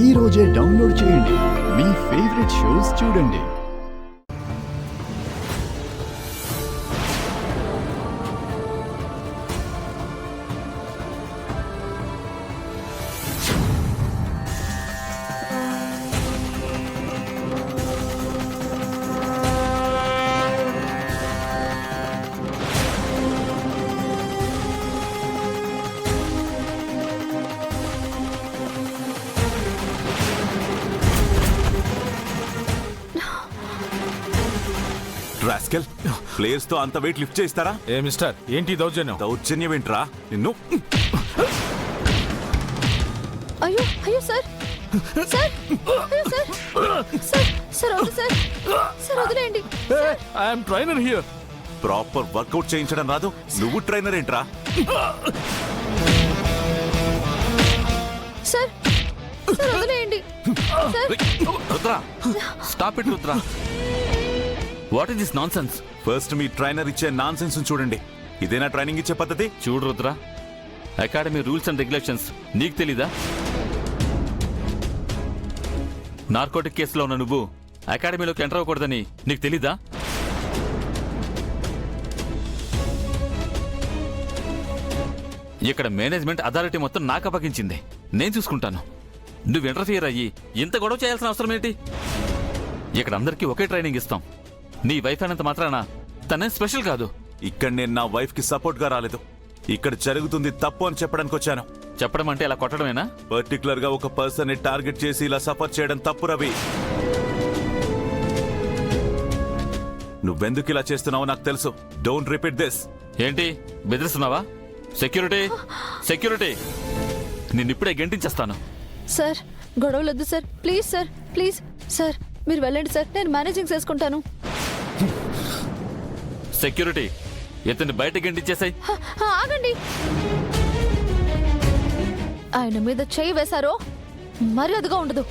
ఈ రోజే డౌన్లోడ్ చేయండి. మీ ఫేవరెట్ షోస్ చూడండి. రాస్కెల్, ప్లేయర్స్ తో అంత వెయిట్ లిఫ్ట్ చేస్తారా? ఏ మిస్టర్, ఏంటి దౌర్జన్యం? దౌర్జన్యం ఏంట్రా నిన్ను? అయ్యో అయ్యో సార్ సార్ అయ్యో సార్ సార్ సార్ వద్దు సార్ సార్ వదిలేయండి. I am trainer here. Proper workout చేయించడం రాదు, నువ్వు ట్రైనర్ ఏంట్రా? సార్ సార్ వదిలేయండి sir. Rudra, stop it Rudra. What is this nonsense? First మీ ట్రైనర్ ఇచ్చే నాన్ సెన్స్ చూడండి. ఇదేనా ట్రైనింగ్ ఇచ్చే పద్ధతి? చూడు Rudra, academy rules and regulations నీకు తెలీదా? నార్కోటిక్ కేసులో ఉన్న నువ్వు అకాడమీలోకి ఎంటర్ అవ్వకూడదని నీకు తెలీదా? ఇక్కడ మేనేజ్మెంట్ అథారిటీ మొత్తం నాకు అప్పగించింది. నేను చూసుకుంటాను. నువ్వు ఇంటర్ఫియర్ అయ్యి ఇంత గొడవ చేయాల్సిన అవసరం ఏంటి? ఇక్కడ అందరికీ ఒకే ట్రైనింగ్ ఇస్తాం. నీ వైఫ్ అయినంత మాత్రాన తనే స్పెషల్ కాదు. ఇక్కడ నేను నా వైఫ్ కి సపోర్ట్ గా రాలేదు. ఇక్కడ జరుగుతుంది తప్పు అని చెప్పడానికి వచ్చాను. చెప్పడం అంటే ఇలా కొట్టడమేనా? పర్టికులర్ గా ఒక పర్సన్ ని టార్గెట్ చేసి ఇలా సఫర్ చేయడం తప్పు రవి. నువ్వెందుకు ఇలా చేస్తున్నావో నాకు తెలుసు. Don't repeat this. ఏంటి బెదిరిస్తున్నావా? సెక్యూరిటీ, సెక్యూరిటీ, నిన్నిప్పుడే గెంటించేస్తాను. సార్ గొడవలొద్దు sir, please sir, please sir మీరు వెళ్ళండి సార్, నేను మేనేజింగ్ చేసుకుంటాను. సెక్యూరిటీ, ఇతన్ని బయట గెంటించేసాయి. ఆగండి. ఆయన మీద చేయి వేశారో మర్యాదగా ఉండదు.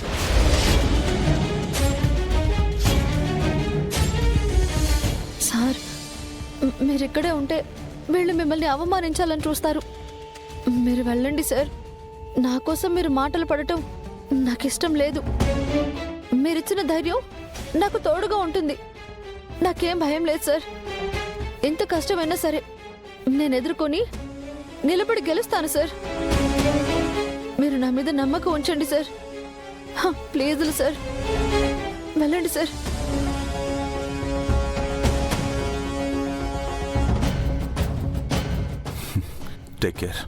సార్ మీరిక్కడే ఉంటే వీళ్ళు మిమ్మల్ని అవమానించాలని చూస్తారు. మీరు వెళ్ళండి సార్. నా కోసం మీరు మాటలు పడటం నాకు ఇష్టం లేదు. మీరిచ్చిన ధైర్యం నాకు తోడుగా ఉంటుంది. నాకేం భయం లేదు సార్. ఎంత కష్టమైనా సరే నేను ఎదుర్కొని నిలబడి గెలుస్తాను సార్. మీరు నా మీద నమ్మకం ఉంచండి సార్. ప్లీజ్ సార్ వెళ్ళండి సార్. Take care.